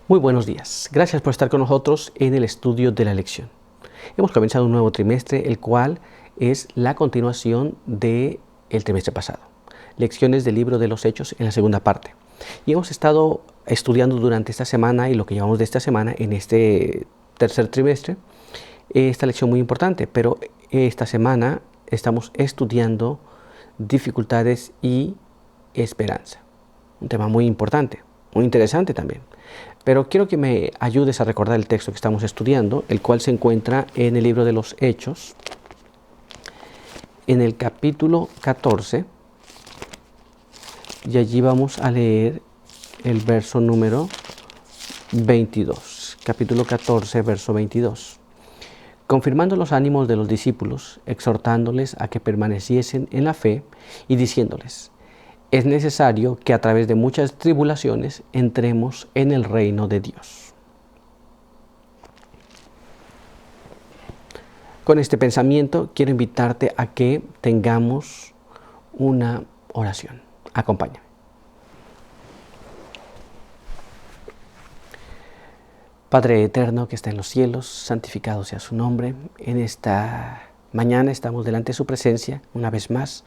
Muy buenos días. Gracias por estar con nosotros en el estudio de la lección. Hemos comenzado un nuevo trimestre, el cual es la continuación del trimestre pasado. Lecciones del libro de los Hechos en la segunda parte. Y hemos estado estudiando durante esta semana y lo que llevamos de esta semana en este tercer trimestre, esta lección muy importante, pero esta semana estamos estudiando dificultades y esperanza. Un tema muy importante, muy interesante también. Pero quiero que me ayudes a recordar el texto que estamos estudiando, el cual se encuentra en el libro de los Hechos, en el capítulo 14, y allí vamos a leer el verso número 22. Capítulo 14, verso 22. Confirmando los ánimos de los discípulos, exhortándoles a que permaneciesen en la fe y diciéndoles: es necesario que a través de muchas tribulaciones entremos en el reino de Dios. Con este pensamiento quiero invitarte a que tengamos una oración. Acompáñame. Padre eterno que está en los cielos, santificado sea su nombre. En esta mañana estamos delante de su presencia una vez más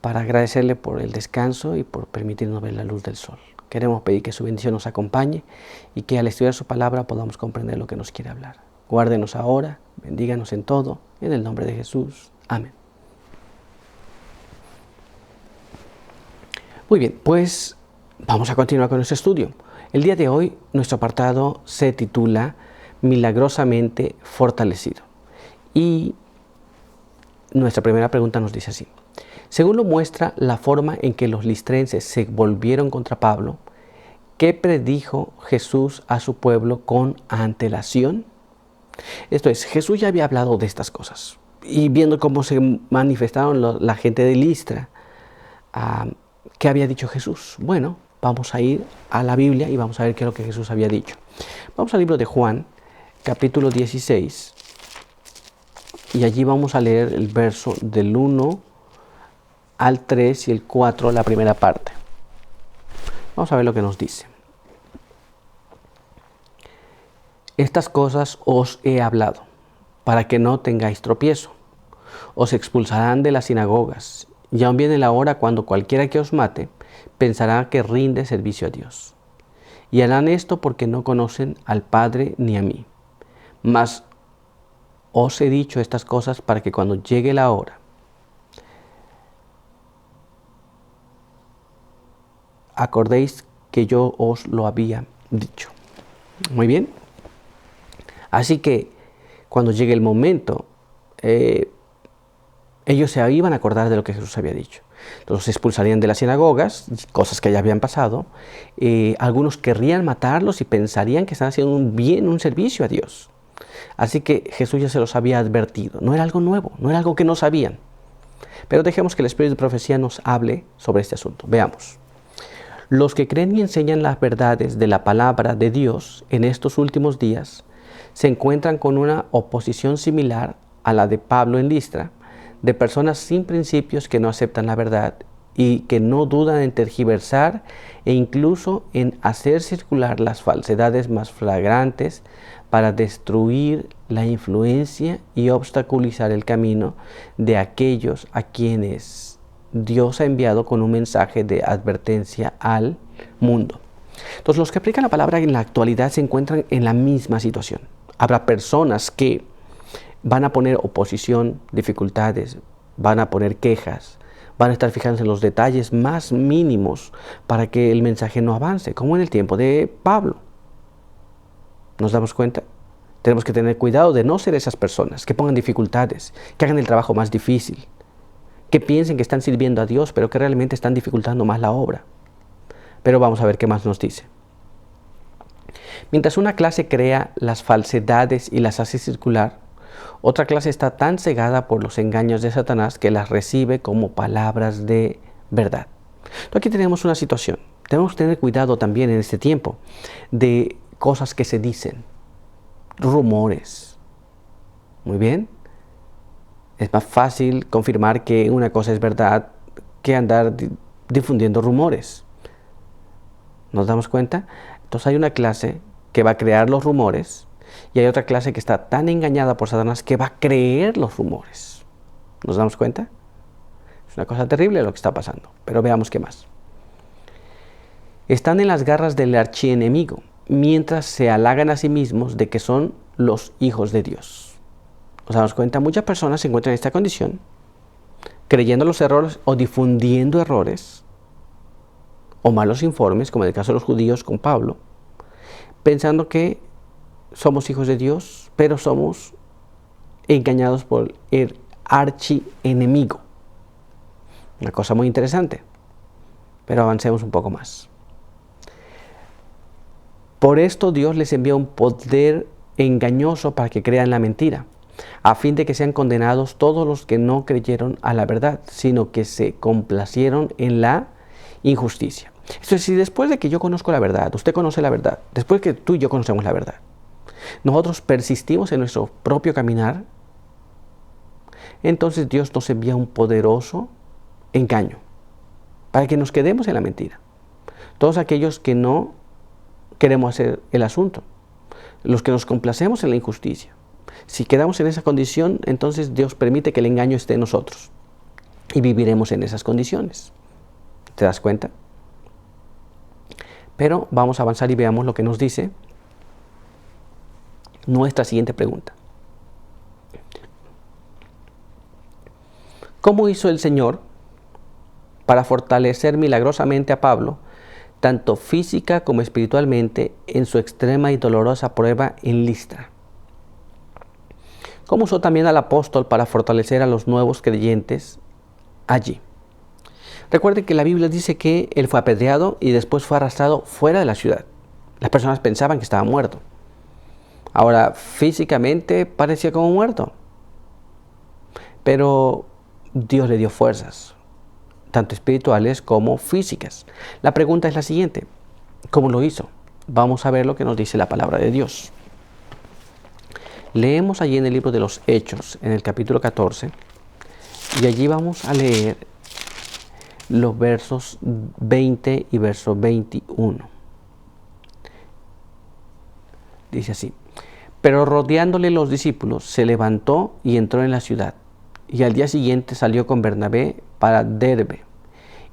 para agradecerle por el descanso y por permitirnos ver la luz del sol. Queremos pedir que su bendición nos acompañe y que al estudiar su palabra podamos comprender lo que nos quiere hablar. Guárdenos ahora, bendíganos en todo, en el nombre de Jesús. Amén. Muy bien, pues vamos a continuar con nuestro estudio. El día de hoy nuestro apartado se titula Milagrosamente fortalecido. Y nuestra primera pregunta nos dice así: según lo muestra la forma en que los listrenses se volvieron contra Pablo, ¿qué predijo Jesús a su pueblo con antelación? Esto es, Jesús ya había hablado de estas cosas. Y viendo cómo se manifestaron la gente de Listra, ¿qué había dicho Jesús? Bueno, vamos a ir a la Biblia y vamos a ver qué es lo que Jesús había dicho. Vamos al libro de Juan, capítulo 16, y allí vamos a leer el verso del 1 al 3 y el 4, la primera parte. Vamos a ver lo que nos dice. Estas cosas os he hablado, para que no tengáis tropiezo. Os expulsarán de las sinagogas, y aún viene la hora cuando cualquiera que os mate pensará que rinde servicio a Dios. Y harán esto porque no conocen al Padre ni a mí. Mas os he dicho estas cosas para que cuando llegue la hora, acordéis que yo os lo había dicho. Muy bien. Así que cuando llegue el momento, ellos se iban a acordar de lo que Jesús había dicho. Entonces se expulsarían de las sinagogas, cosas que ya habían pasado. Algunos querrían matarlos y pensarían que están haciendo un servicio a Dios. Así que Jesús ya se los había advertido. No era algo nuevo, no era algo que no sabían. Pero dejemos que el Espíritu de Profecía nos hable sobre este asunto. Veamos. Los que creen y enseñan las verdades de la palabra de Dios en estos últimos días se encuentran con una oposición similar a la de Pablo en Listra, de personas sin principios que no aceptan la verdad y que no dudan en tergiversar e incluso en hacer circular las falsedades más flagrantes para destruir la influencia y obstaculizar el camino de aquellos a quienes Dios ha enviado con un mensaje de advertencia al mundo. Entonces, los que aplican la palabra en la actualidad se encuentran en la misma situación. Habrá personas que van a poner oposición, dificultades, van a poner quejas, van a estar fijándose en los detalles más mínimos para que el mensaje no avance, como en el tiempo de Pablo. ¿Nos damos cuenta? Tenemos que tener cuidado de no ser esas personas que pongan dificultades, que hagan el trabajo más difícil, que piensen que están sirviendo a Dios, pero que realmente están dificultando más la obra. Pero vamos a ver qué más nos dice. Mientras una clase crea las falsedades y las hace circular, otra clase está tan cegada por los engaños de Satanás que las recibe como palabras de verdad. Entonces aquí tenemos una situación. Tenemos que tener cuidado también en este tiempo de cosas que se dicen, rumores. Muy bien. Es más fácil confirmar que una cosa es verdad que andar difundiendo rumores. ¿Nos damos cuenta? Entonces hay una clase que va a crear los rumores, y hay otra clase que está tan engañada por Satanás que va a creer los rumores. ¿Nos damos cuenta? Es una cosa terrible lo que está pasando, pero veamos qué más. Están en las garras del archienemigo, mientras se halagan a sí mismos de que son los hijos de Dios. ¿Nos damos cuenta? Muchas personas se encuentran en esta condición, creyendo los errores o difundiendo errores o malos informes, como en el caso de los judíos con Pablo, pensando que somos hijos de Dios, pero somos engañados por el archienemigo. Una cosa muy interesante, pero avancemos un poco más. Por esto Dios les envía un poder engañoso para que crean la mentira, a fin de que sean condenados todos los que no creyeron a la verdad, sino que se complacieron en la injusticia. Esto es, si después de que yo conozco la verdad, usted conoce la verdad, después que tú y yo conocemos la verdad, nosotros persistimos en nuestro propio caminar, entonces Dios nos envía un poderoso engaño para que nos quedemos en la mentira. Todos aquellos que no queremos hacer el asunto, los que nos complacemos en la injusticia. Si quedamos en esa condición, entonces Dios permite que el engaño esté en nosotros y viviremos en esas condiciones. ¿Te das cuenta? Pero vamos a avanzar y veamos lo que nos dice nuestra siguiente pregunta. ¿Cómo hizo el Señor para fortalecer milagrosamente a Pablo, tanto física como espiritualmente, en su extrema y dolorosa prueba en Listra? ¿Cómo usó también al apóstol para fortalecer a los nuevos creyentes allí? Recuerden que la Biblia dice que él fue apedreado y después fue arrastrado fuera de la ciudad. Las personas pensaban que estaba muerto. Ahora, físicamente parecía como muerto, pero Dios le dio fuerzas, tanto espirituales como físicas. La pregunta es la siguiente: ¿cómo lo hizo? Vamos a ver lo que nos dice la palabra de Dios. Leemos allí en el libro de los Hechos, en el capítulo 14, y allí vamos a leer los versos 20 y verso 21. Dice así: pero rodeándole los discípulos, se levantó y entró en la ciudad, y al día siguiente salió con Bernabé para Derbe,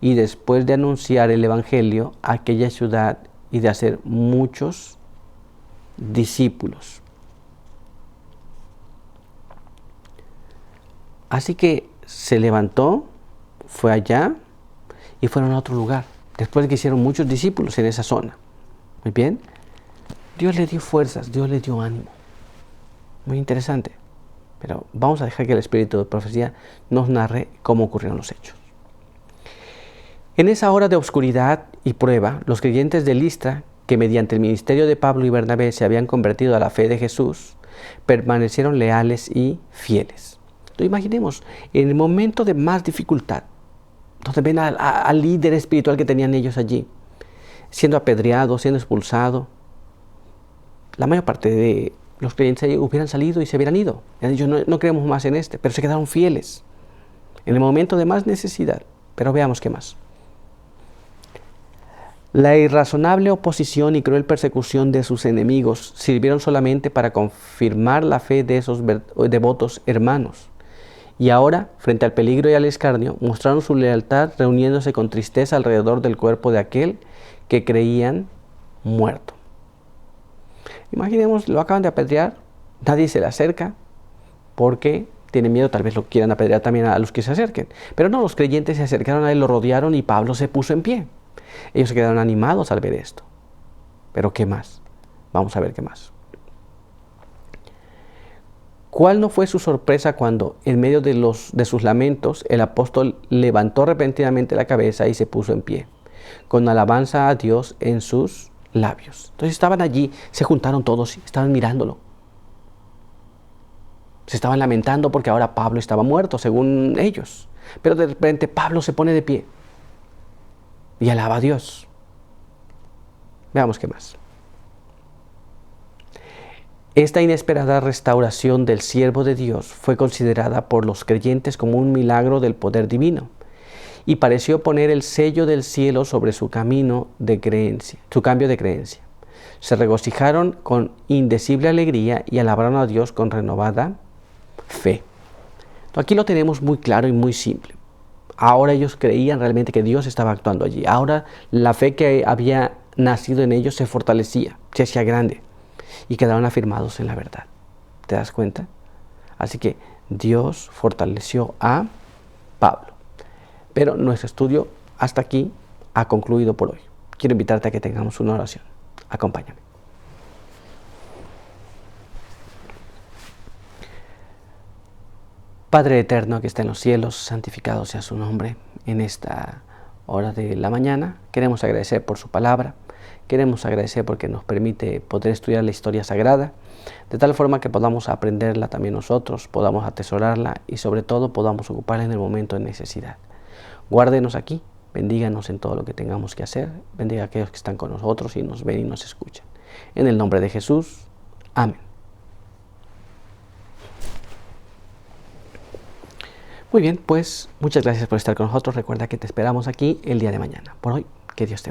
y después de anunciar el evangelio a aquella ciudad y de hacer muchos discípulos. Así que se levantó, fue allá y fueron a otro lugar, después de que hicieron muchos discípulos en esa zona. Muy bien. Dios le dio fuerzas, Dios le dio ánimo. Muy interesante. Pero vamos a dejar que el espíritu de profecía nos narre cómo ocurrieron los hechos. En esa hora de oscuridad y prueba, los creyentes de Listra, que mediante el ministerio de Pablo y Bernabé se habían convertido a la fe de Jesús, permanecieron leales y fieles. Entonces, imaginemos, en el momento de más dificultad, donde ven al líder espiritual que tenían ellos allí, siendo apedreado, siendo expulsado, la mayor parte de los creyentes allí hubieran salido y se hubieran ido. Y han dicho, no creemos más en este, pero se quedaron fieles en el momento de más necesidad. Pero veamos qué más. La irrazonable oposición y cruel persecución de sus enemigos sirvieron solamente para confirmar la fe de esos devotos hermanos. Y ahora, frente al peligro y al escarnio, mostraron su lealtad reuniéndose con tristeza alrededor del cuerpo de aquel que creían muerto. Imaginemos, lo acaban de apedrear, nadie se le acerca porque tiene miedo, tal vez lo quieran apedrear también a los que se acerquen. Pero no, los creyentes se acercaron a él, lo rodearon y Pablo se puso en pie. Ellos se quedaron animados al ver esto. Pero ¿qué más? Vamos a ver qué más. ¿Cuál no fue su sorpresa cuando, en medio de sus lamentos, el apóstol levantó repentinamente la cabeza y se puso en pie, con alabanza a Dios en sus labios? Entonces estaban allí, se juntaron todos, estaban mirándolo. Se estaban lamentando porque ahora Pablo estaba muerto, según ellos. Pero de repente Pablo se pone de pie y alaba a Dios. Veamos qué más. Esta inesperada restauración del siervo de Dios fue considerada por los creyentes como un milagro del poder divino y pareció poner el sello del cielo sobre su camino de creencia, su cambio de creencia. se regocijaron con indecible alegría y alabaron a Dios con renovada fe. Aquí lo tenemos muy claro y muy simple. Ahora ellos creían realmente que Dios estaba actuando allí. Ahora la fe que había nacido en ellos se fortalecía, se hacía grande y quedaron afirmados en la verdad. ¿Te das cuenta? Así que Dios fortaleció a Pablo. Pero nuestro estudio hasta aquí ha concluido por hoy. Quiero invitarte a que tengamos una oración. Acompáñame. Padre eterno que está en los cielos, santificado sea su nombre. En esta hora de la mañana queremos agradecer por su palabra. Queremos agradecer porque nos permite poder estudiar la historia sagrada, de tal forma que podamos aprenderla también nosotros, podamos atesorarla y sobre todo podamos ocuparla en el momento de necesidad. Guárdenos aquí, bendíganos en todo lo que tengamos que hacer, bendiga a aquellos que están con nosotros y nos ven y nos escuchan. En el nombre de Jesús, amén. Muy bien, pues muchas gracias por estar con nosotros. Recuerda que te esperamos aquí el día de mañana. Por hoy, que Dios te bendiga.